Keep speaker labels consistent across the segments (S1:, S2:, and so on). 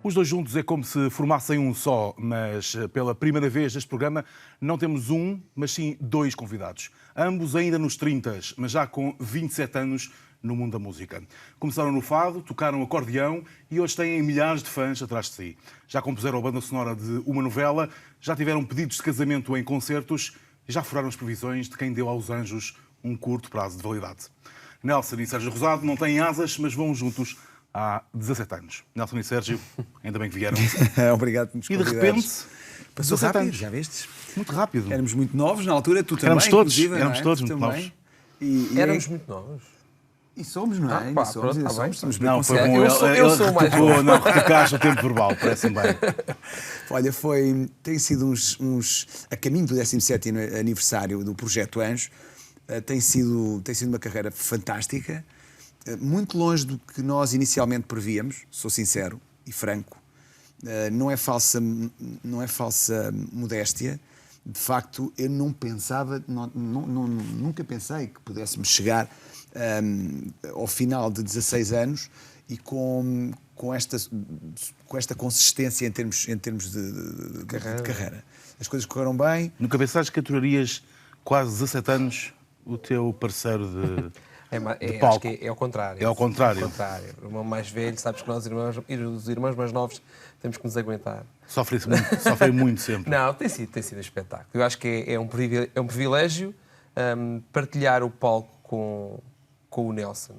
S1: Os dois juntos é como se formassem um só, mas pela primeira vez neste programa não temos um, mas sim dois convidados. Ambos ainda nos 30, mas já com 27 anos no mundo da música. Começaram no fado, tocaram acordeão e hoje têm milhares de fãs atrás de si. Já compuseram a banda sonora de uma novela, já tiveram pedidos de casamento em concertos e já furaram as previsões de quem deu aos anjos um curto prazo de validade. Nelson e Sérgio Rosado não têm asas, mas vão juntos há 17 anos. Nelson e Sérgio, ainda bem que vieram.
S2: Obrigado por nos
S1: E de repente,
S2: passou rápido,
S1: anos.
S2: já vistes?
S1: Muito rápido.
S2: Éramos muito novos na altura, tu também,
S1: Éramos todos,
S2: inclusive,
S1: éramos
S2: não é?
S1: todos
S2: Tu
S1: muito
S2: também.
S1: novos.
S3: Éramos muito novos.
S2: E somos, não é?
S3: pá,
S2: E somos,
S3: pronto,
S2: ainda
S3: tá bem.
S2: somos bem
S1: Não, foi
S2: conservados.
S1: bom.
S3: Eu sou mais
S1: retocou,
S3: novo.
S1: não, retocaste o tempo verbal, parece-me bem.
S2: Olha, tem sido a caminho do 17º aniversário do Projeto Anjo, tem sido uma carreira fantástica, muito longe do que nós inicialmente prevíamos, sou sincero e franco. Não é falsa modéstia. De facto, eu não pensava, nunca pensei que pudéssemos chegar ao final de 16 anos e com esta consistência em termos de carreira. As coisas correram bem.
S1: Nunca pensaste que aturarías quase 17 anos o teu parceiro de palco?
S3: Acho que é ao contrário.
S1: É ao contrário.
S3: É ao contrário. O irmão mais velho, sabes que nós, os irmãos mais novos, temos que nos aguentar.
S1: Sofrem muito sempre.
S3: Não, tem sido um espetáculo. Eu acho que é um privilégio partilhar o palco com o Nelson,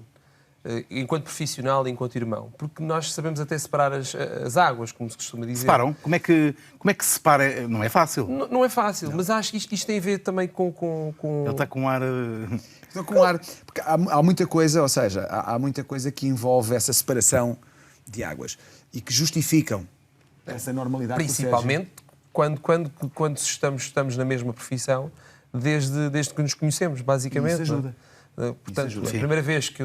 S3: enquanto profissional e enquanto irmão, porque nós sabemos até separar as águas, como se costuma dizer.
S1: Separam? Como é que se separa? Não é fácil.
S3: Não é fácil, mas acho que isto tem a ver também com...
S1: Ele está com um ar...
S2: Estou com ar. Porque há muita coisa, ou seja, há muita coisa que envolve essa separação de águas e que justificam essa normalidade.
S3: Principalmente quando estamos na mesma profissão, desde que nos conhecemos, basicamente.
S2: Isso ajuda.
S3: Portanto,
S2: ajuda.
S3: a primeira vez que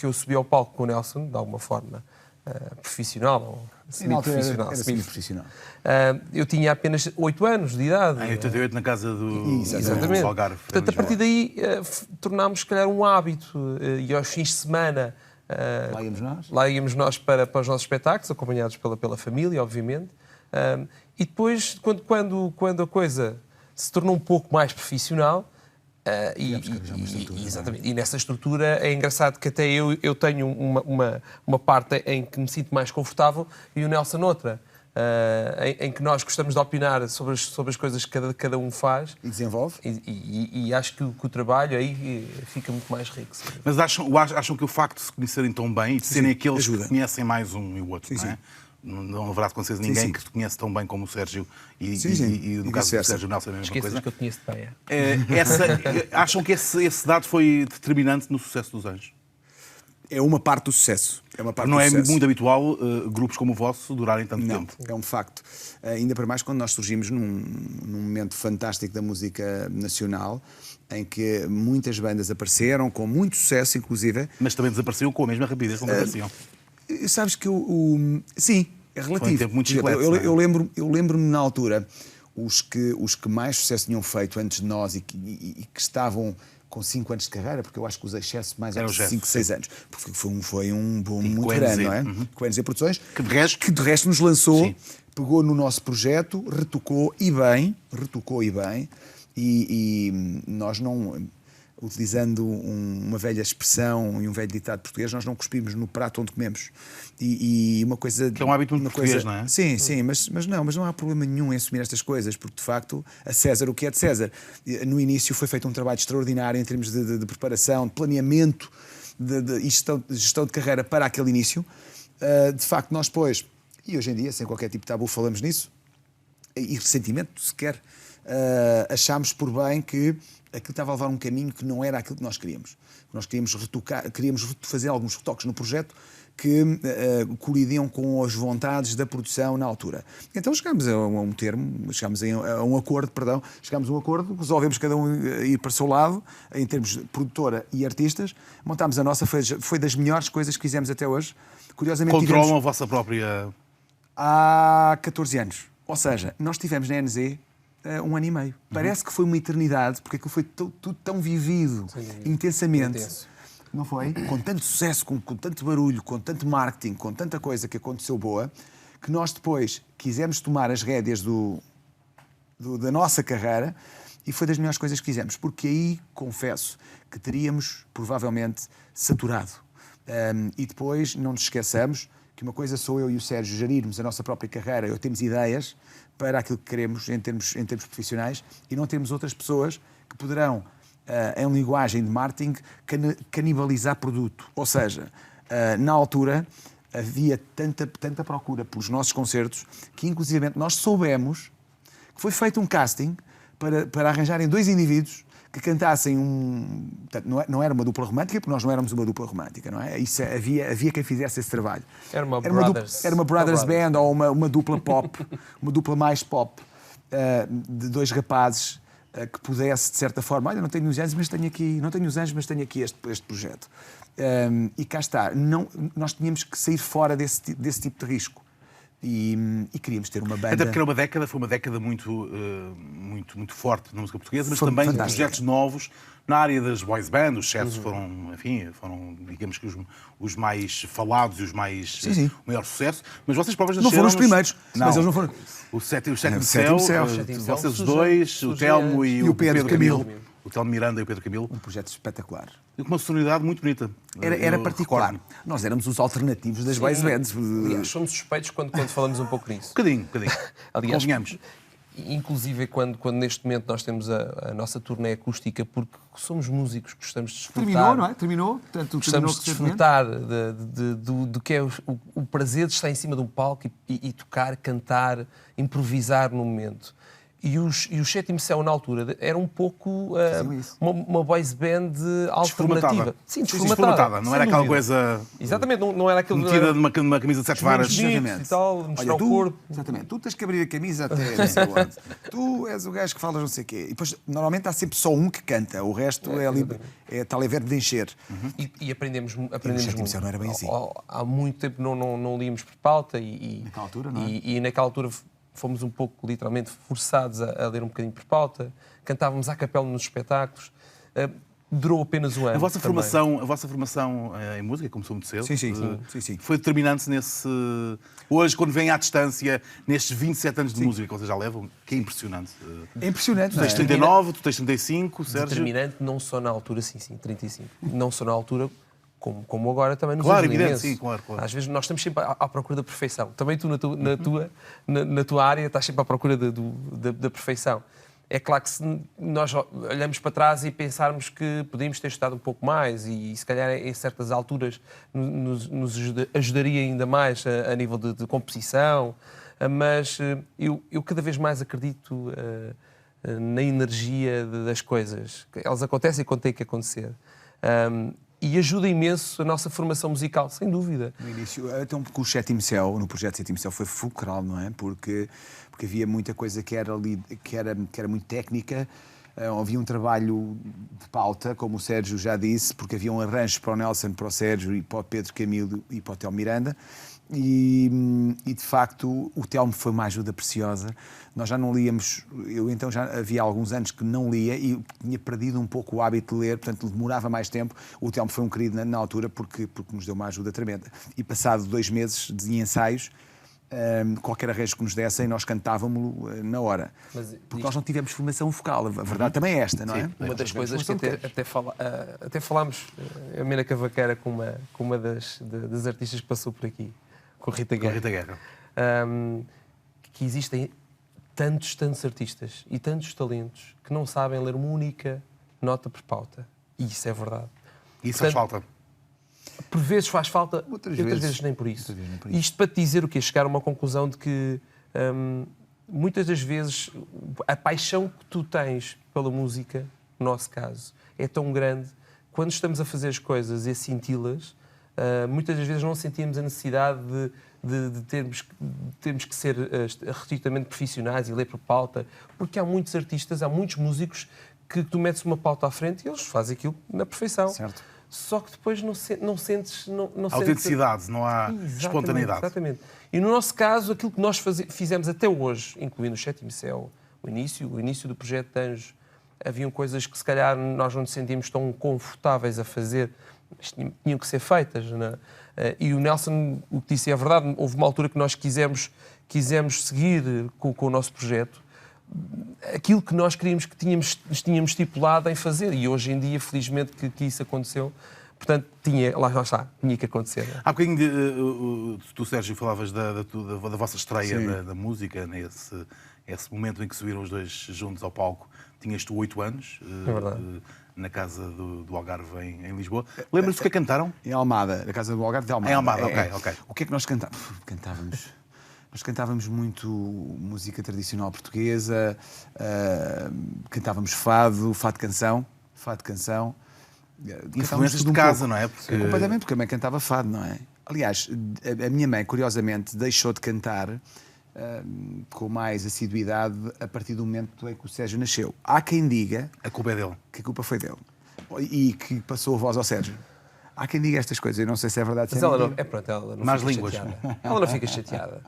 S3: eu subi ao palco com o Nelson, de alguma forma profissional ou semi-profissional,
S2: Era semi-profissional.
S3: eu tinha apenas 8 anos de idade.
S1: Em 88, na casa do
S3: Exatamente.
S1: Algarve.
S3: Portanto, a partir daí tornámos, se calhar, um hábito. E aos fins de semana lá íamos nós para os nossos espetáculos, acompanhados pela família, obviamente. E depois, quando a coisa se tornou um pouco mais profissional, exatamente. E nessa estrutura é engraçado que até eu tenho uma parte em que me sinto mais confortável e o Nelson outra, em que nós gostamos de opinar sobre as coisas que cada um faz.
S2: E desenvolve.
S3: E acho que o trabalho aí fica muito mais rico. Sim.
S1: Mas acham que o facto de se conhecerem tão bem e de serem aqueles
S2: ajuda.
S1: que conhecem mais um e o outro,
S2: Sim,
S1: não é? Não haverá com certeza ninguém que te conhece tão bem como o Sérgio e no caso do Sérgio Nelson é a mesma
S3: Esqueças
S1: coisa.
S3: que eu conheço bem.
S1: Acham que esse dado foi determinante no sucesso dos Anjos?
S2: É uma parte do sucesso.
S1: Não é muito habitual grupos como o vosso durarem tanto tempo.
S2: É um facto. Ainda para mais quando nós surgimos num momento fantástico da música nacional, em que muitas bandas apareceram, com muito sucesso, inclusive.
S1: Mas também desapareciam com a mesma rapidez como apareciam.
S2: Sabes que sim, é relativo.
S1: Foi um tempo muito chiclete,
S2: eu lembro-me na altura, os que mais sucesso tinham feito antes de nós e que estavam com 5 anos de carreira, porque eu acho que os Excesso mais ou menos 5, 6 anos, porque foi um boom muito grande, não é? Com a NZ Produções, que de resto nos lançou, pegou no nosso projeto, retocou e bem, e nós não... Utilizando uma velha expressão e um velho ditado português, nós não cuspimos no prato onde comemos. E uma coisa...
S1: Que é um hábito muito português, não é?
S2: Sim, mas não há problema nenhum em assumir estas coisas, porque, de facto, a César o que é de César. No início foi feito um trabalho extraordinário em termos de preparação, de planeamento e gestão de carreira para aquele início. De facto, nós depois, e hoje em dia, sem qualquer tipo de tabu, falamos nisso, e ressentimento sequer, achámos por bem que aquilo estava a levar um caminho que não era aquilo que nós queríamos. Nós queríamos fazer alguns retoques no projeto que colidiam com as vontades da produção na altura. Então chegámos a um termo, chegámos a um acordo, resolvemos cada um ir para o seu lado, em termos de produtora e artistas, montámos a nossa, foi das melhores coisas que fizemos até hoje. Curiosamente,
S1: Controlam a vossa própria...
S2: Há 14 anos. Ou seja, nós tivemos na NZ 1 ano e meio. Parece que foi uma eternidade, porque aquilo foi tudo tão vivido, intensamente.
S3: Intenso.
S2: Não foi? Com tanto sucesso, com tanto barulho, com tanto marketing, com tanta coisa que aconteceu boa, que nós depois quisemos tomar as rédeas da nossa carreira e foi das melhores coisas que fizemos, porque aí, confesso, que teríamos provavelmente saturado. E depois não nos esqueçamos que uma coisa sou eu e o Sérgio gerirmos a nossa própria carreira, ou temos ideias para aquilo que queremos em termos profissionais e não temos outras pessoas que poderão, em linguagem de marketing, canibalizar produto. Ou seja, na altura havia tanta procura pelos nossos concertos que, inclusive, nós soubemos que foi feito um casting para arranjarem 2 indivíduos que cantassem Portanto, não era uma dupla romântica, porque nós não éramos uma dupla romântica, não é? Isso, havia quem fizesse esse trabalho.
S3: Era uma
S2: brothers band ou uma dupla pop, uma dupla mais pop, de 2 rapazes que pudesse, de certa forma, olha, não tenho os anos, mas tenho aqui este projeto. E cá está. Nós tínhamos que sair fora desse tipo de risco. E queríamos ter uma banda...
S1: Até porque foi uma década muito forte na música portuguesa, mas também projetos novos na área das boys bands. Os sets foram, digamos que os mais falados e os mais... o maior sucesso. Mas vocês próprios
S2: não foram os primeiros.
S1: Não.
S2: Mas eles não foram...
S1: O Sétimo Céu, vocês dois, o Telmo e o Pedro Camilo. O Telmo Miranda e o Pedro Camilo.
S2: Um projeto espetacular.
S1: E com uma sonoridade muito bonita.
S2: Era particular. Nós éramos os alternativos das boys bands.
S3: Aliás, somos suspeitos quando falamos um pouco nisso.
S1: Um bocadinho.
S3: Aliás,
S1: convenhamos.
S3: Inclusive quando neste momento nós temos a nossa turnê acústica, porque somos músicos, gostamos de desfrutar.
S2: Terminou, não é? Terminou.
S3: Gostamos de desfrutar do que é o prazer de estar em cima de um palco e tocar, cantar, improvisar no momento. E o Sétimo Céu, na altura, era um pouco uma boys band alternativa.
S1: Sim, desformatada. Não era aquela coisa...
S3: Exatamente, não era aquilo...
S1: Metida numa camisa de 7 varas.
S3: E tal, mostrar o corpo.
S2: Exatamente. Tu tens que abrir a camisa até não sei onde. Tu és o gajo que falas não sei o quê. E depois, normalmente, há sempre só um que canta. O resto está ali verbo de encher.
S3: E aprendemos muito.
S2: O Sétimo Céu não era bem assim.
S3: Há muito tempo não líamos por pauta
S2: naquela altura, não é?
S3: E naquela altura... fomos um pouco, literalmente, forçados a ler um bocadinho por pauta, cantávamos à capela nos espetáculos, durou apenas um ano.
S1: A vossa formação em música começou muito cedo.
S2: Sim.
S1: Foi determinante nesse... Hoje, quando vem à distância, nestes 27 anos de música que vocês já levam, que é impressionante.
S2: É impressionante,
S1: Tu tens 39, tu tens 35, Sérgio...
S3: Determinante não só na altura, sim, 35. Não só na altura... Como agora também nos
S1: ajuda
S3: evidente,
S1: imenso. Sim, claro.
S3: Às vezes nós estamos sempre à procura da perfeição. Também tu, na tua área, estás sempre à procura da perfeição. É claro que se nós olhamos para trás e pensarmos que podíamos ter estudado um pouco mais e se calhar em certas alturas nos ajudaria ainda mais a nível de composição, mas eu cada vez mais acredito na energia das coisas. Elas acontecem quando têm que acontecer. E ajuda imenso a nossa formação musical, sem dúvida.
S2: No início, então, porque o Sétimo Céu, no projeto Sétimo Céu, foi fulcral, não é? Porque havia muita coisa que era muito técnica, havia um trabalho de pauta, como o Sérgio já disse, porque havia um arranjo para o Nelson, para o Sérgio e para o Pedro Camilo e para o Telmo Miranda. E de facto o Telmo foi uma ajuda preciosa. Nós já não líamos, eu então já havia alguns anos que não lia e tinha perdido um pouco o hábito de ler, portanto demorava mais tempo. O Telmo foi um querido na altura porque nos deu uma ajuda tremenda. E passado 2 meses de ensaios, qualquer arranjo que nos dessem, nós cantávamos na hora. Porque nós não tivemos formação vocal. A verdade também é esta, não é?
S3: Uma das coisas que até falámos, a Mena Cavaqueira, com uma das artistas que passou por aqui, com a Rita Guerra. Que existem tantos artistas e tantos talentos que não sabem ler uma única nota por pauta. E isso é verdade.
S1: Isso faz falta.
S3: Por vezes faz falta, outras vezes nem por isso. Isto para te dizer o quê? Chegar a uma conclusão de que muitas das vezes a paixão que tu tens pela música, no nosso caso, é tão grande. Quando estamos a fazer as coisas e a senti-las, muitas das vezes não sentimos a necessidade de termos que ser retritamente profissionais e ler por pauta, porque há muitos artistas, há muitos músicos que tu metes uma pauta à frente e eles fazem aquilo na perfeição.
S2: Certo.
S3: Só que depois não sentes...
S1: Autenticidade, não há espontaneidade.
S3: Exatamente. E no nosso caso, aquilo que nós fizemos até hoje, incluindo o Sétimo Céu, o início do projeto de Anjos, haviam coisas que se calhar nós não nos sentíamos tão confortáveis a fazer, mas tinham que ser feitas, não é? E o Nelson, o que disse é verdade, houve uma altura que nós quisemos seguir com o nosso projeto aquilo que nós queríamos, que tínhamos estipulado em fazer, e hoje em dia, felizmente, que isso aconteceu. Portanto, lá está, tinha que acontecer.
S1: Há bocadinho, tu, Sérgio, falavas da vossa estreia da música, esse momento em que subiram os dois juntos ao palco. Tinhas tu 8 anos, na casa do Algarve, em Lisboa. Lembras-te o que cantaram?
S2: Em Almada, na casa do Algarve de Almada.
S1: Em Almada, ok.
S2: O que é que nós cantávamos? Nós cantávamos muito música tradicional portuguesa, cantávamos fado canção.
S1: Influências de casa, não é?
S2: Porque... Completamente, porque a mãe cantava fado, não é? Aliás, a minha mãe, curiosamente, deixou de cantar com mais assiduidade a partir do momento em que o Sérgio nasceu. Há quem diga...
S1: A culpa é dele.
S2: Que a culpa foi dele. E que passou a voz ao Sérgio. Há quem diga estas coisas, eu não sei se é verdade.
S3: Mas ela não fica chateada. Ela não fica chateada.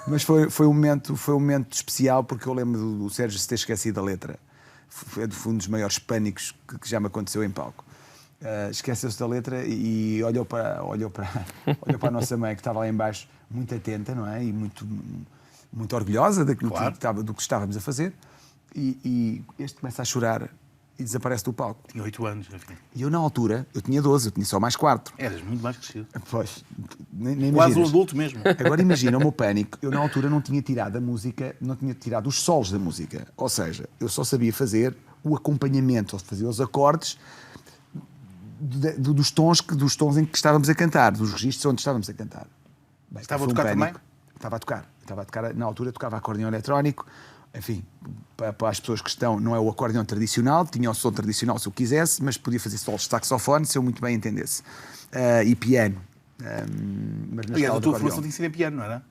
S2: Mas foi um momento especial, porque eu lembro do Sérgio se ter esquecido da letra. Foi um dos maiores pânicos que já me aconteceu em palco. Esqueceu-se da letra e olhou para a nossa mãe, que estava lá em baixo, muito atenta, não é? E muito orgulhosa daquilo do que estávamos a fazer. E este começa a chorar e desaparece do palco.
S1: Tinha 8 anos, enfim.
S2: E eu, na altura, eu tinha 12, eu tinha só mais 4.
S1: Eras muito mais crescido.
S2: Pois, nem
S1: quase um adulto mesmo.
S2: Agora imagina o meu pânico. Eu, na altura, não tinha tirado a música, não tinha tirado os solos da música. Ou seja, eu só sabia fazer o acompanhamento, ou fazer os acordes dos tons em que estávamos a cantar, dos registros onde estávamos a cantar.
S1: Bem, estava a tocar também?
S2: Estava a tocar. Na altura tocava acordeão eletrónico. Enfim, para as pessoas que estão, não é o acordeão tradicional, tinha o som tradicional se eu quisesse, mas podia fazer solos de saxofone se eu muito bem entendesse. E piano.
S1: Aliás, a tua formação tinha sido em piano, não era?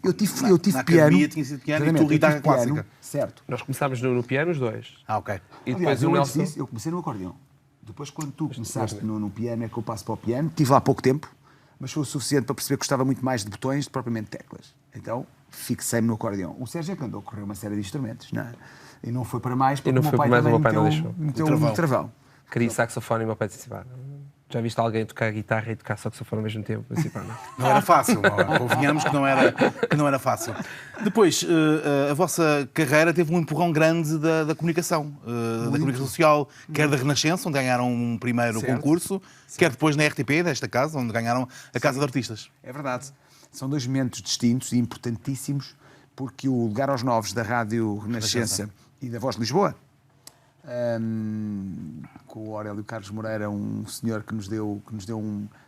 S2: Eu tive
S1: na
S2: piano.
S1: Academia tinha sido piano e tu guitarra clássica.
S2: Certo.
S3: Nós começámos no piano os dois.
S1: Ok.
S3: E depois
S2: aliás, eu comecei no acordeão. Depois, quando tu começaste no piano, é que eu passo para o piano. Estive lá há pouco tempo, mas foi o suficiente para perceber que gostava muito mais de botões do que propriamente teclas. Então, fixei-me no acordeão. O Sérgio é que andou a correr uma série de instrumentos, não é? E não foi para mais, porque o meu pai também meteu um travão.
S3: Queria saxofone e o meu pai disse, já viste alguém tocar guitarra e tocar saxofone ao mesmo tempo?
S1: Não era fácil, convenhamos que não era fácil. Depois, a vossa carreira teve um empurrão grande da comunicação, da comunicação social, quer da Renascença, onde ganharam um primeiro concurso, quer depois na RTP, desta casa, onde ganharam a Casa de Artistas.
S2: É verdade. São dois momentos distintos e importantíssimos, porque o Lugar aos Novos da Rádio Renascença e da Voz de Lisboa, com o Aurélio Carlos Moreira, um senhor que nos deu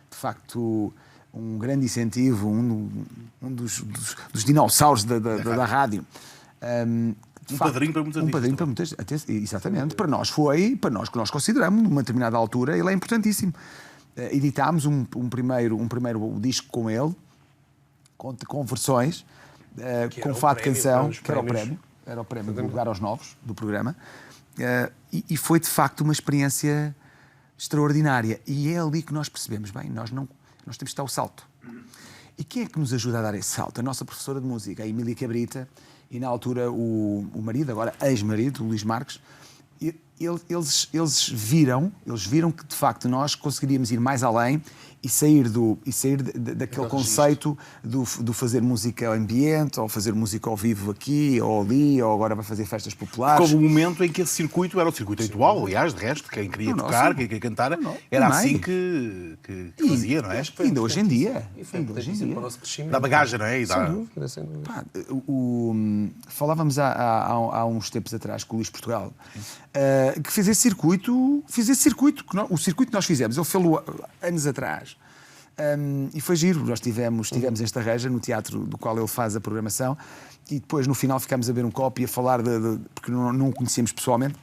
S2: de facto um grande incentivo, um dos dinossauros da rádio.
S1: Padrinho para muitas
S2: Um padrinho para muitas. Exatamente. Para nós que nós consideramos, numa determinada altura, ele é importantíssimo. Editámos um primeiro disco com ele, com versões, com fado canção, que era o prémio do Lugar aos Novos, do programa. E foi de facto uma experiência extraordinária. E é ali que nós percebemos, bem, nós temos que dar o salto. E quem é que nos ajuda a dar esse salto? A nossa professora de música, a Emília Cabrita, e na altura o marido, agora ex-marido, o Luís Marques. Eles viram que de facto nós conseguiríamos ir mais além e sair daquele conceito do fazer música ao ambiente, ou fazer música ao vivo aqui ou ali, ou agora vai fazer festas populares.
S1: Houve um momento em que esse circuito era o circuito habitual, aliás, de resto, quem queria tocar, quem queria cantar, era assim que fazia, não é?
S2: Ainda hoje em dia.
S1: Dá bagagem, não é?
S3: Sem dúvida.
S2: Falávamos há uns tempos atrás com o Luís Portugal, que fez esse circuito, o circuito que nós fizemos, ele fez-lo anos atrás. E foi giro, nós tivemos esta reja no teatro do qual ele faz a programação, e depois no final ficámos a beber um copo e a falar porque não o conhecíamos pessoalmente,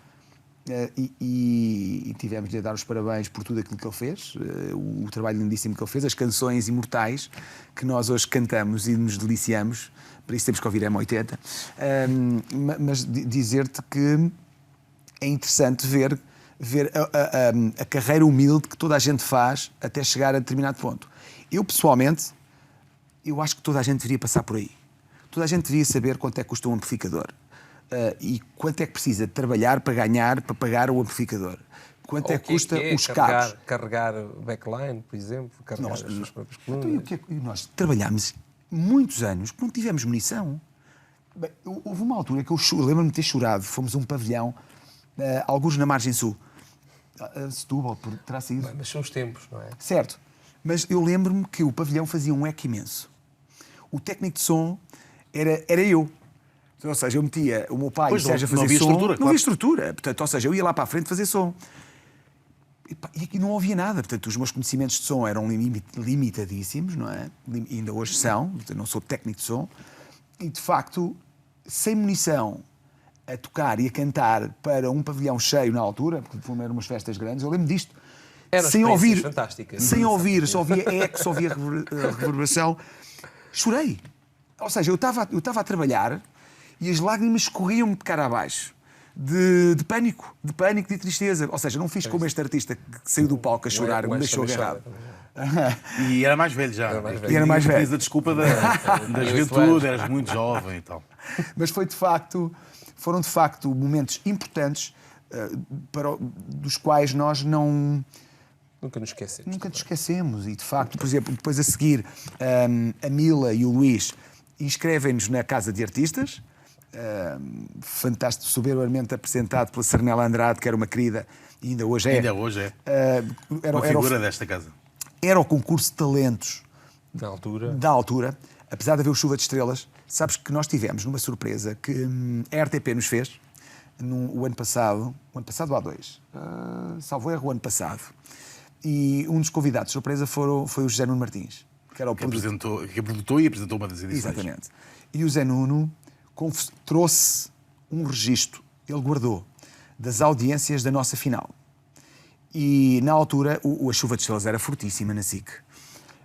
S2: e tivemos-lhe a dar os parabéns por tudo aquilo que ele fez, o trabalho lindíssimo que ele fez, as canções imortais que nós hoje cantamos e nos deliciamos. Para isso temos que ouvir M80, mas dizer-te que é interessante ver a carreira humilde que toda a gente faz até chegar a determinado ponto. Eu, pessoalmente, acho que toda a gente deveria passar por aí. Toda a gente deveria saber quanto é que custa um amplificador. E quanto é que precisa de trabalhar para pagar o amplificador. quanto é que custa os
S3: carregar,
S2: cabos.
S3: carregar backline, por exemplo, carregar as suas próprias colunas.
S2: E nós trabalhámos muitos anos que não tivemos munição. Bem, houve uma altura que eu lembro-me de ter chorado. Fomos a um pavilhão, alguns na margem sul. Setúbal, terá sido.
S3: Mas são os tempos, não é?
S2: Certo. Mas eu lembro-me que o pavilhão fazia um eco imenso. O técnico de som era eu. Ou seja, eu metia o meu pai e o Sérgio a fazer som. Não havia estrutura. Não havia estrutura. Portanto, ou seja, eu ia lá para a frente fazer som. E aqui não ouvia nada. Portanto, os meus conhecimentos de som eram limitadíssimos, não é? E ainda hoje são. Eu não sou técnico de som. E, de facto, sem munição, a tocar e a cantar para um pavilhão cheio na altura, porque eram umas festas grandes, eu lembro disto. Sem ouvir,
S3: fantásticas.
S2: Sem ouvir, só ouvia eco, só ouvia reverberação. Chorei. Ou seja, eu estava a trabalhar e as lágrimas escorriam-me de cara abaixo. De pânico, de tristeza. Ou seja, não fiz como este artista que saiu do palco a chorar, me deixou agarrado.
S1: E era mais velho já.
S2: Era mais velho.
S1: Fiz a desculpa da juventude, eras muito jovem e tal.
S2: Mas foram de facto momentos importantes dos quais nós não...
S3: Nunca nos esquecemos.
S2: Nunca nos esquecemos. E, de facto, por exemplo, depois a seguir, a Mila e o Luís inscrevem-nos na Casa de Artistas, fantástico, soberbamente apresentado pela Sarnela Andrade, que era uma querida, e ainda hoje é.
S1: Ainda hoje é. Uma figura desta casa.
S2: Era o concurso de talentos
S3: da
S2: altura. Apesar de haver o Chuva de Estrelas, sabes que nós tivemos numa surpresa que a RTP nos fez o ano passado há 2, salvo erro, o ano passado. E um dos convidados de surpresa foi o José Nuno Martins, que era o
S1: produtor e apresentou uma das edições.
S2: Exatamente. E o José Nuno trouxe um registro, ele guardou, das audiências da nossa final. E na altura a Chuva de Estrelas era fortíssima na SIC.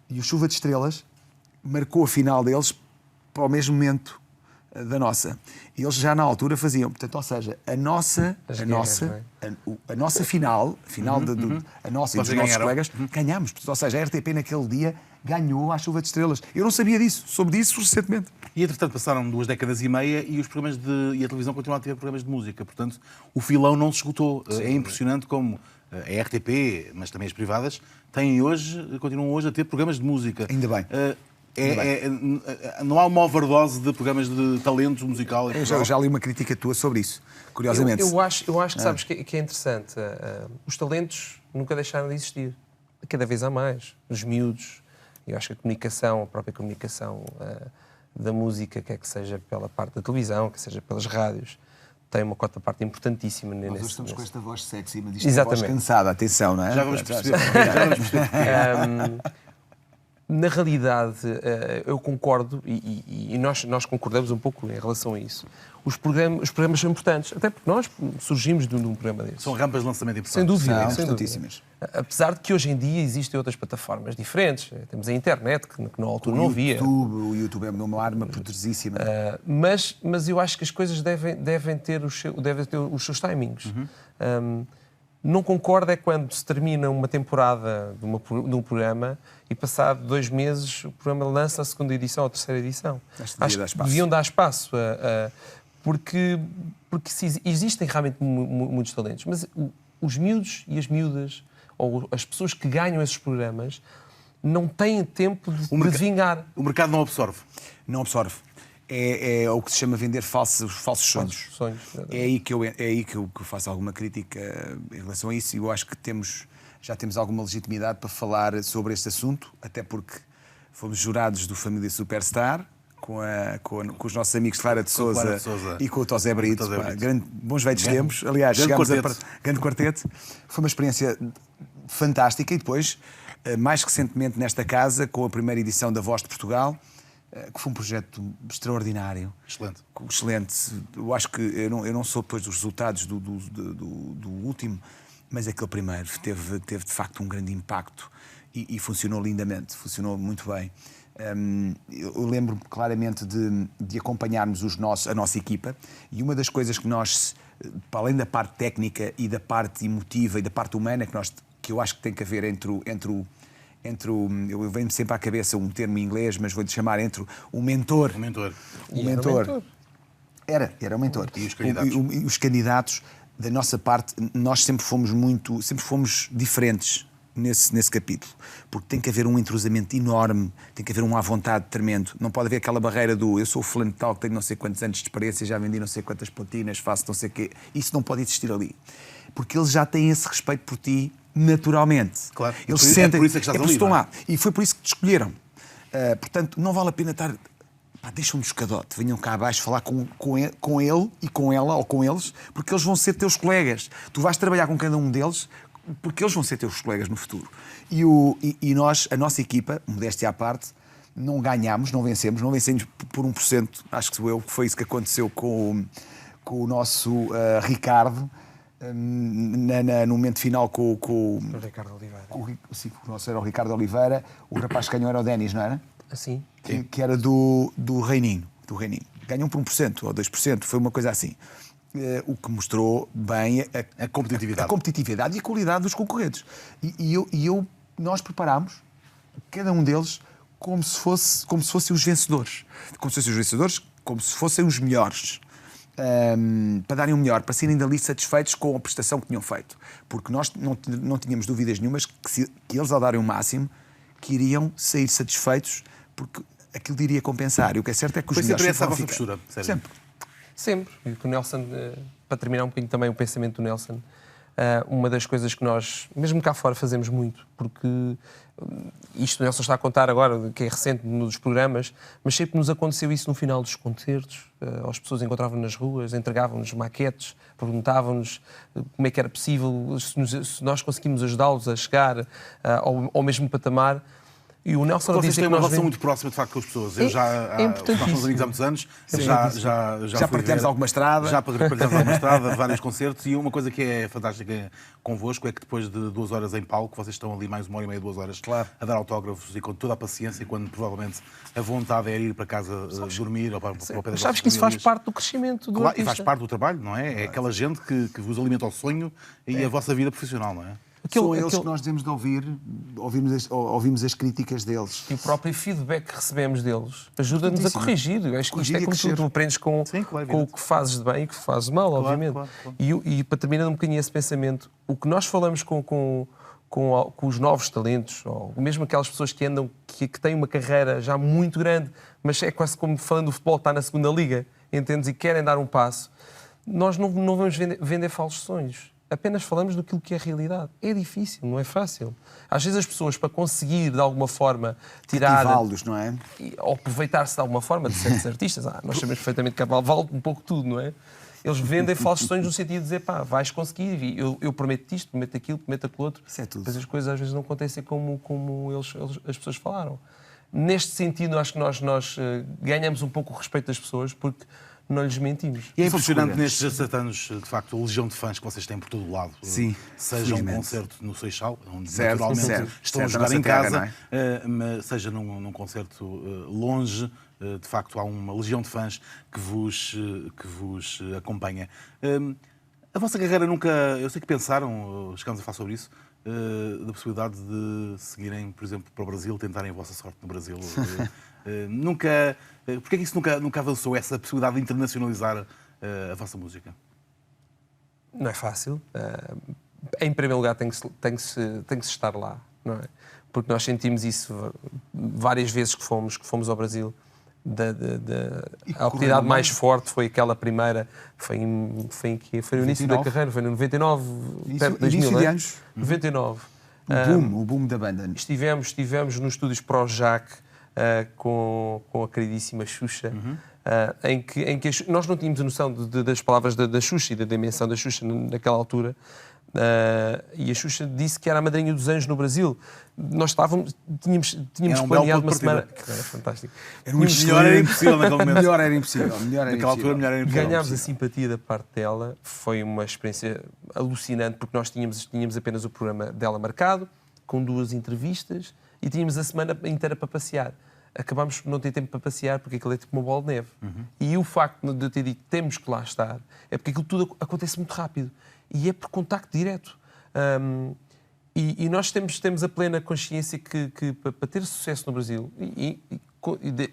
S2: E o Chuva de Estrelas marcou a final deles para o mesmo momento da nossa. E eles já na altura faziam, portanto, ou seja, a nossa final a nossa e dos nossos colegas, ganhámos. Portanto, ou seja, a RTP naquele dia ganhou a Chuva de Estrelas. Eu não sabia disso, soube disso recentemente.
S1: E, entretanto, passaram 2 décadas e meia e os programas e a televisão continuam a ter programas de música. Portanto, o filão não se esgotou. Sim. É impressionante como a RTP, mas também as privadas, continuam hoje a ter programas de música.
S2: Ainda bem.
S1: Não há uma overdose de programas de talento musical.
S2: Eu já li uma crítica tua sobre isso, curiosamente.
S3: Eu acho que sabes que é interessante. Os talentos nunca deixaram de existir. Cada vez há mais. Os miúdos. Eu acho que a própria comunicação da música, quer que seja pela parte da televisão, quer seja pelas rádios, tem uma cota-parte importantíssima nesse...
S2: Nós estamos com esta voz sexy, mas isto é uma voz cansada, atenção, não é?
S1: Já vamos perceber.
S3: Na realidade, eu concordo, e nós concordamos um pouco em relação a isso. Os programas são importantes, até porque nós surgimos de um programa desses.
S1: São rampas de lançamento importantes.
S3: Sem dúvida.
S2: Importantíssimas.
S3: Apesar de que hoje em dia existem outras plataformas diferentes. Temos a internet, que na altura não havia.
S2: O YouTube é uma arma poderosíssima.
S3: Mas eu acho que as coisas devem ter os seus timings. Não concordo é quando se termina uma temporada de um programa e passado 2 meses o programa lança a 2ª edição ou a 3ª edição. Acho que deviam dar espaço porque existem realmente muitos talentos, mas os miúdos e as miúdas ou as pessoas que ganham esses programas não têm tempo de vingar.
S1: O mercado não absorve.
S2: Não absorve. É o que se chama vender falsos sonhos. É aí que eu faço alguma crítica em relação a isso, e eu acho que já temos alguma legitimidade para falar sobre este assunto, até porque fomos jurados do Família Superstar, com os nossos amigos Clara de Sousa e com o Tosé Brito. Bons velhos tempos. Aliás, chegámos a grande quarteto. Foi uma experiência fantástica. E depois, mais recentemente nesta casa, com a primeira edição da Voz de Portugal, que foi um projeto extraordinário. Excelente. Eu acho que eu não sou depois dos resultados do último, mas aquele primeiro teve de facto um grande impacto e funcionou lindamente, funcionou muito bem. Eu lembro-me claramente de acompanharmos a nossa equipa, e uma das coisas que nós, para além da parte técnica e da parte emotiva e da parte humana, que eu acho que tem que haver eu venho sempre à cabeça um termo em inglês, mas vou-lhe chamar entre o mentor.
S1: O mentor.
S2: Era o mentor.
S1: E os candidatos.
S2: Os candidatos da nossa parte, nós sempre fomos diferentes nesse capítulo, porque tem que haver um entrosamento enorme, tem que haver um à vontade tremendo, não pode haver aquela barreira do eu sou o fulano tal, que tenho não sei quantos anos de experiência, já vendi não sei quantas platinas, faço não sei o quê, isso não pode existir ali, porque eles já têm esse respeito por ti naturalmente.
S1: Claro,
S2: eles
S1: sentem, por isso é que estás ali,
S2: estão lá, e foi por isso que te escolheram. Portanto, não vale a pena estar... Deixa-me de escadote, venham cá abaixo falar com ele e com ela, ou com eles, porque eles vão ser teus colegas. Tu vais trabalhar com cada um deles, porque eles vão ser teus colegas no futuro. E nós, a nossa equipa, modéstia à parte, não ganhámos, não vencemos por 1%, acho que sou eu, que foi isso que aconteceu com o nosso Ricardo, no momento final com
S3: o Ricardo Oliveira.
S2: Sim, o nosso era o Ricardo Oliveira, o rapaz que ganhou era o Denis, não era?
S3: Assim.
S2: Que era do Reininho. Ganham por 1% ou 2%, foi uma coisa assim. O que mostrou bem
S1: a competitividade.
S2: A competitividade e a qualidade dos concorrentes. Nós preparámos cada um deles como se fossem os vencedores. Como se fossem os melhores. Para darem o melhor, para serem dali satisfeitos com a prestação que tinham feito. Porque nós não tínhamos dúvidas nenhumas que eles, ao darem o máximo, que iriam sair satisfeitos, porque aquilo iria compensar. E o que é certo é que os melhores
S1: sempre essa a vossa postura,
S3: Sempre. E o Nelson, para terminar um bocadinho também o pensamento do Nelson, uma das coisas que nós, mesmo cá fora, fazemos muito, porque isto o Nelson está a contar agora, que é recente nos programas, mas sempre nos aconteceu isso no final dos concertos. As pessoas encontravam nas ruas, entregavam-nos maquetes, perguntavam-nos como é que era possível, se nós conseguimos ajudá-los a chegar ao mesmo patamar. E o Nelson
S1: vocês têm uma relação muito próxima, de facto, com as pessoas. Eu nós somos amigos há muitos anos,
S2: já partilhamos alguma estrada.
S1: Já partilhamos alguma estrada, vários concertos, e uma coisa que é fantástica convosco é que depois de 2 horas em palco, vocês estão ali mais 1h30, 2 horas, a dar autógrafos e com toda a paciência, quando provavelmente a vontade é ir para casa dormir ou para o pé das vossas famílias.
S3: Sabes que isso faz parte do crescimento do artista.
S1: E faz parte do trabalho, não é? É aquela gente que vos alimenta o sonho e a vossa vida profissional, não é?
S2: São eles que nós devemos de ouvimos as críticas deles.
S3: E o próprio feedback que recebemos deles ajuda-nos a corrigir. Eu acho que isto é como tu aprendes com o que fazes de bem e o que fazes de mal, obviamente. Claro. E para terminar um bocadinho esse pensamento, o que nós falamos com os novos talentos, ou mesmo aquelas pessoas que andam, que têm uma carreira já muito grande, mas é quase como falando do futebol, está na segunda liga, entendes? E querem dar um passo, nós não vamos vender falsos sonhos. Apenas falamos daquilo que é a realidade. É difícil, não é fácil. Às vezes as pessoas, para conseguir, de alguma forma, tirar...
S2: Cativá-los, não é?
S3: Ou aproveitar-se, de alguma forma, de certos artistas. Nós sabemos perfeitamente que vale um pouco tudo, não é? Eles vendem falsos sonhos no sentido de dizer, vais conseguir, eu prometo isto, prometo aquilo, prometo aquilo outro.
S2: Isso é tudo.
S3: Mas as coisas às vezes não acontecem como as pessoas falaram. Neste sentido, acho que nós ganhamos um pouco o respeito das pessoas, porque não lhes mentimos.
S1: E é impressionante nestes 17 anos, de facto, a legião de fãs que vocês têm por todo o lado.
S2: Sim,
S1: seja um concerto no Seixal, onde naturalmente estão a jogar em casa, seja num concerto longe, de facto há uma legião de fãs que vos acompanha. A vossa carreira nunca... Eu sei que pensaram, chegámos a falar sobre isso, da possibilidade de seguirem, por exemplo, para o Brasil, tentarem a vossa sorte no Brasil. Porquê é que isso nunca avançou, essa possibilidade de internacionalizar a vossa música?
S3: Não é fácil. Em primeiro lugar, tem que se estar lá, não é? Porque nós sentimos isso várias vezes que fomos ao Brasil. A oportunidade mais forte foi aquela primeira, foi no início da carreira, foi no 99, 2000,
S2: início de anos.
S3: 99.
S2: O boom da banda.
S3: Estivemos nos estúdios Projac com a queridíssima Xuxa, em que nós não tínhamos a noção das palavras da Xuxa e da dimensão da Xuxa naquela altura. E a Xuxa disse que era a madrinha dos anjos no Brasil. Nós tínhamos planeado uma semana. Era fantástico.
S1: Melhor era impossível naquele momento.
S2: Melhor era impossível.
S1: Naquela altura, melhor era impossível.
S3: Ganhámos a simpatia da parte dela. Foi uma experiência alucinante, porque nós tínhamos apenas o programa dela marcado, com 2 entrevistas, e tínhamos a semana inteira para passear. Acabámos por não ter tempo para passear, porque aquilo é tipo uma bola de neve. E o facto de eu ter dito temos que lá estar, é porque aquilo tudo acontece muito rápido. E é por contacto direto. E nós temos a plena consciência que para ter sucesso no Brasil, e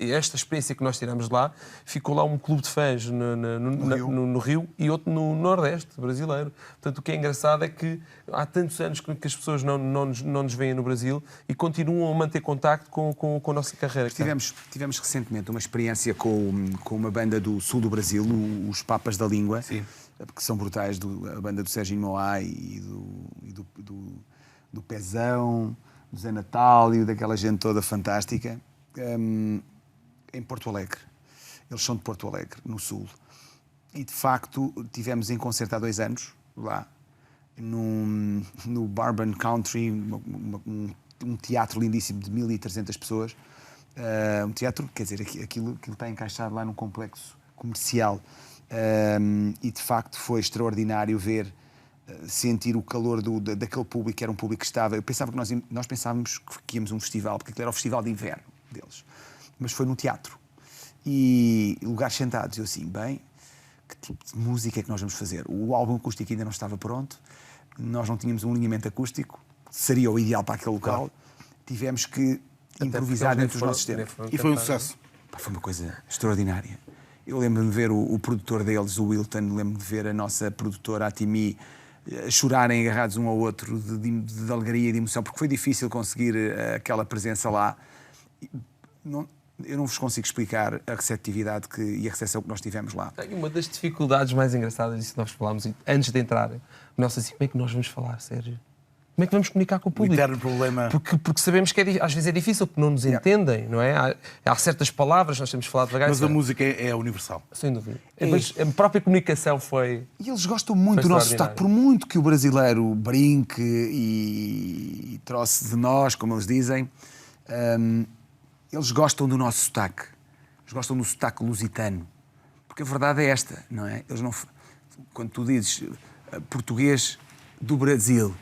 S3: esta experiência que nós tiramos lá, ficou lá um clube de fãs no Rio e outro no Nordeste brasileiro. Portanto, o que é engraçado é que há tantos anos que as pessoas não nos veem no Brasil e continuam a manter contacto com a nossa carreira.
S2: Tivemos recentemente uma experiência com uma banda do sul do Brasil, os Papas da Língua,
S1: Sim.
S2: que são brutais, a banda do Serginho Moá e do Pezão, do Zé Natálio, daquela gente toda fantástica, em Porto Alegre. Eles são de Porto Alegre, no sul. E, de facto, tivemos em concerto há 2 anos, lá, no Bourbon Country, um teatro lindíssimo de 1.300 pessoas. Um teatro, quer dizer, aquilo está encaixado lá num complexo comercial. E, de facto, foi extraordinário ver, sentir o calor daquele público, que era um público que estava... Eu pensava que nós pensávamos que íamos a um festival, porque aquilo era o festival de inverno deles. Mas foi no teatro. E lugares sentados. Eu assim, bem, que tipo de música é que nós vamos fazer? O álbum acústico ainda não estava pronto. Nós não tínhamos um alinhamento acústico. Seria o ideal para aquele local. Claro. Tivemos que improvisar dentro dos nossos tempos.
S1: E foi um sucesso.
S2: Foi uma coisa extraordinária. Eu lembro-me de ver o produtor deles, o Wilton, lembro-me de ver a nossa produtora, a Timi, chorarem agarrados um ao outro de alegria e de emoção, porque foi difícil conseguir aquela presença lá. Eu não vos consigo explicar a receptividade e a recepção que nós tivemos lá.
S3: Uma das dificuldades mais engraçadas disso que nós falámos antes de entrar, nós assim, como é que nós vamos falar, Sérgio? Como é que vamos comunicar com o público?
S1: O eterno problema.
S3: Porque sabemos que às vezes é difícil, porque não nos entendem, não é? Há certas palavras, nós temos de falar devagar.
S1: Mas a música é universal.
S3: Sem dúvida. Mas a própria comunicação foi...
S2: E eles gostam muito do nosso sotaque. Por muito que o brasileiro brinque e troce de nós, como eles dizem, eles gostam do nosso sotaque. Eles gostam do sotaque lusitano. Porque a verdade é esta, não é? Eles não... Quando tu dizes português do Brasil...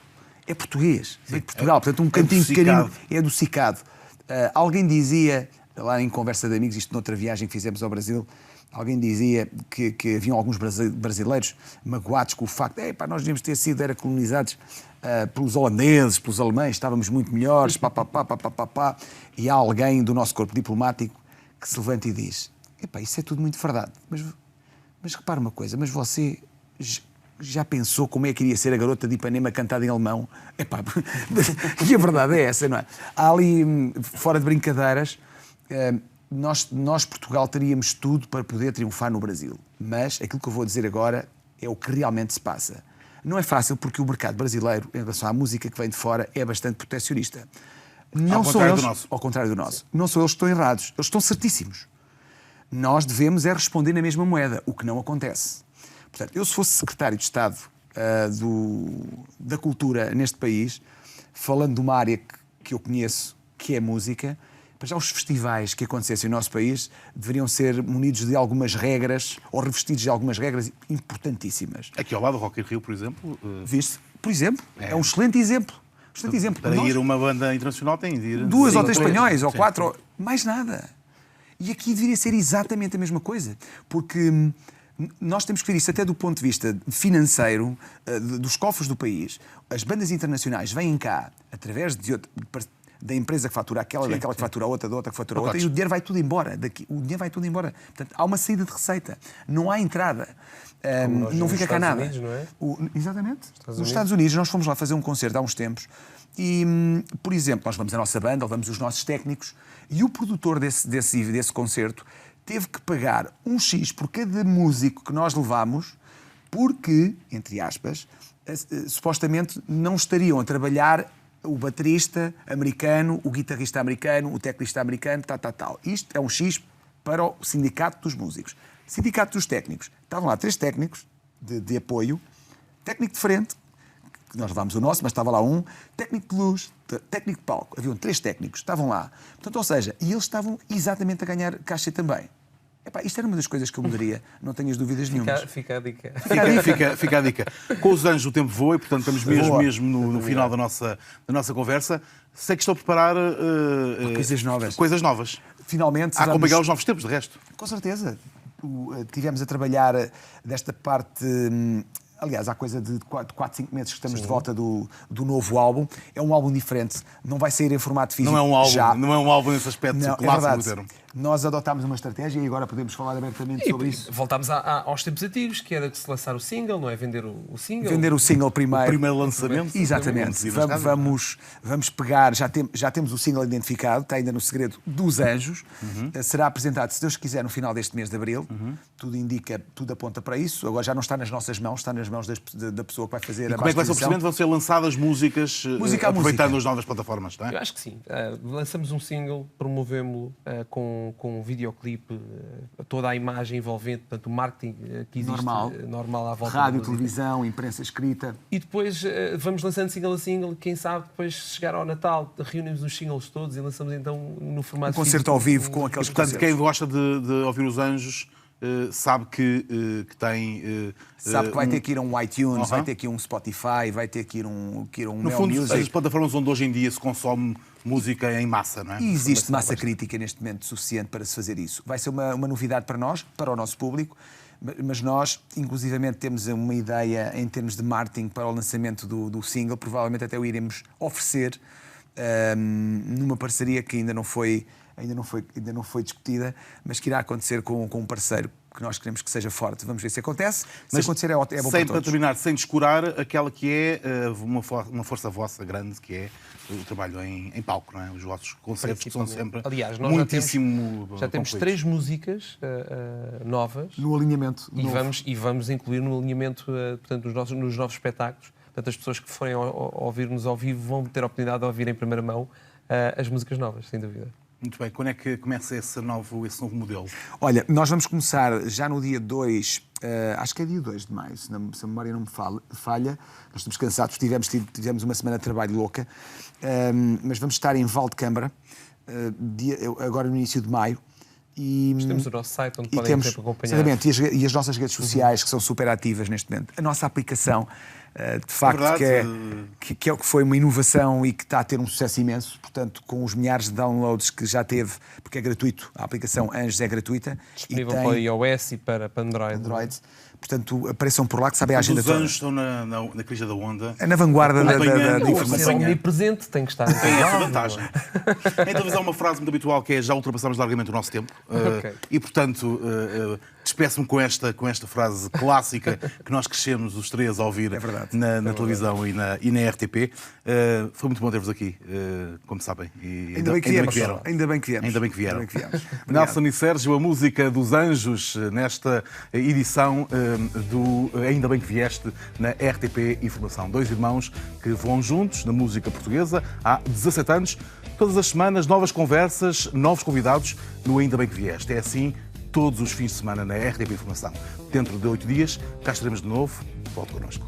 S2: É português, é de Portugal, portanto um cantinho pequenino é adocicado. Alguém dizia, lá em conversa de amigos, isto noutra viagem que fizemos ao Brasil, alguém dizia que haviam alguns brasileiros magoados com o facto de nós devíamos ter sido colonizados pelos holandeses, pelos alemães, estávamos muito melhores, e há alguém do nosso corpo diplomático que se levanta e diz, isso é tudo muito verdade, mas repara uma coisa, mas você... Já pensou como é que iria ser a Garota de Ipanema cantada em alemão? E a verdade é essa, não é? Há ali, fora de brincadeiras, nós, Portugal, teríamos tudo para poder triunfar no Brasil. Mas aquilo que eu vou dizer agora é o que realmente se passa. Não é fácil porque o mercado brasileiro, em relação à música que vem de fora, é bastante proteccionista. Ao contrário do nosso. Não são eles que estão errados, eles estão certíssimos. Nós devemos responder na mesma moeda, o que não acontece. Portanto, eu se fosse secretário de Estado da Cultura neste país, falando de uma área que eu conheço, que é a música, para já os festivais que acontecessem no nosso país deveriam ser munidos de algumas regras, ou revestidos de algumas regras importantíssimas.
S1: Aqui ao lado do Rock in Rio, por exemplo...
S2: Viste? Por exemplo, é um excelente exemplo.
S1: Para ir uma banda internacional tem de ir...
S2: 2 ou 3 espanhóis, ou 4, mais nada. E aqui deveria ser exatamente a mesma coisa, porque... Nós temos que ver isso até do ponto de vista financeiro, dos cofres do país. As bandas internacionais vêm cá, através da empresa que fatura aquela, daquela que fatura outra, da outra que fatura outra, e o dinheiro vai tudo embora. O dinheiro vai tudo embora. Portanto, há uma saída de receita. Não há entrada. Não fica cá nada.
S3: Unidos, não é?
S2: Exatamente. Nos Estados Unidos, nós fomos lá fazer um concerto há uns tempos e, por exemplo, nós vamos a nossa banda, levamos os nossos técnicos e o produtor desse concerto teve que pagar um X por cada músico que nós levámos porque, entre aspas, supostamente não estariam a trabalhar o baterista americano, o guitarrista americano, o teclista americano, tal. Isto é um X para o sindicato dos músicos. Sindicato dos técnicos. Estavam lá 3 técnicos de apoio, técnico de frente, que nós levámos o nosso, mas estava lá um, técnico de luz, técnico de palco. Haviam 3 técnicos, estavam lá. Portanto, ou seja, e eles estavam exatamente a ganhar caixa também. Isto era uma das coisas que eu mudaria, não tenho as dúvidas nenhumas.
S3: Fica a dica.
S1: Fica a dica. Com os anos o tempo voa e, portanto, estamos mesmo no final da nossa conversa. Sei que estou a preparar coisas novas.
S2: Finalmente.
S1: A acompanhar os novos tempos, de resto.
S2: Com certeza. Tivemos a trabalhar desta parte Aliás, há coisa de 4, 5 meses que estamos de volta do novo álbum. É um álbum diferente, não vai sair em formato físico.
S1: Não é um álbum,
S2: já.
S1: não é um álbum nesse aspecto clássico do termo.
S2: Nós adotámos uma estratégia e agora podemos falar abertamente sobre isso.
S3: Voltámos aos tempos antigos, que era de se lançar o single, não é? Vender o single.
S2: Vender o single primeiro.
S1: O primeiro lançamento.
S2: Exatamente. Vamos pegar, já temos o single identificado, está ainda no segredo dos anjos. Será apresentado, se Deus quiser, no final deste mês de abril. Tudo indica, tudo aponta para isso. Agora já não está nas nossas mãos, está nas mãos da pessoa que vai fazer a
S1: como é que vai ser o procedimento? Vão ser lançadas músicas aproveitando as novas plataformas, não é?
S3: Eu acho que sim. Lançamos um single, promovemos-lo com um videoclipe, toda a imagem envolvente, portanto, o marketing que existe normal à volta.
S2: Rádio, televisão, imprensa escrita.
S3: E depois vamos lançando single a single, quem sabe depois chegar ao Natal, reunimos os singles todos e lançamos então no formato
S2: um concerto ao vivo com aqueles
S1: concertos. Portanto, quem gosta de ouvir os Anjos sabe que tem...
S2: sabe que vai ter que ir a um iTunes, vai ter que ir a um Spotify, vai ter que ir a um
S1: no fundo, Music. As plataformas onde hoje em dia se consome música em massa, não é?
S2: E existe massa crítica neste momento suficiente para se fazer isso. Vai ser uma novidade para nós, para o nosso público, mas nós, inclusivamente, temos uma ideia em termos de marketing para o lançamento do single, provavelmente até o iremos oferecer numa parceria que ainda não foi discutida, mas que irá acontecer com um parceiro que nós queremos que seja forte. Vamos ver se acontece. Se acontecer é bom para todos.
S1: Para terminar, sem descurar aquela que é uma força vossa grande, que é o trabalho em palco, não é? Os vossos concertos que são sempre muitíssimo...
S3: Já temos 3 músicas novas.
S2: No alinhamento.
S3: E vamos incluir no alinhamento, portanto, nos novos espetáculos. Portanto, as pessoas que forem ouvir-nos ao vivo vão ter a oportunidade de ouvir em primeira mão as músicas novas, sem dúvida.
S1: Muito bem. Quando é que começa esse novo modelo?
S2: Olha, nós vamos começar já no dia 2, acho que é dia 2 de maio, se a memória não me falha. Nós estamos cansados, tivemos uma semana de trabalho louca, mas vamos estar em Valdecâmara, agora no início de maio.
S3: Temos o nosso site onde podem sempre acompanhar.
S2: Exatamente, e as nossas redes sociais, que são super ativas neste momento. A nossa aplicação, de facto, que foi uma inovação e que está a ter um sucesso imenso, portanto, com os milhares de downloads que já teve, porque é gratuito, a aplicação Anjos é gratuita.
S3: Disponível para iOS e para Android.
S2: Portanto, apareçam por lá, que sabem a agenda toda.
S1: Os Anjos estão na crista da onda.
S2: Na vanguarda da informação.
S3: Omnipresente, tem que estar.
S1: Tem essa vantagem. Em televisão há uma frase muito habitual que é: já ultrapassamos largamente o nosso tempo. E, portanto, despeço-me com esta frase clássica que nós crescemos os três a ouvir na televisão e na RTP. Foi muito bom ter-vos aqui, como sabem.
S2: Ainda bem que viemos.
S1: Nelson e Sérgio, a música dos Anjos nesta edição do Ainda Bem que Vieste na RTP Informação. 2 irmãos que voam juntos na música portuguesa há 17 anos. Todas as semanas, novas conversas, novos convidados no Ainda Bem que Vieste. É assim todos os fins de semana na RTP Informação. Dentro de 8 dias, cá estaremos de novo. Volte connosco.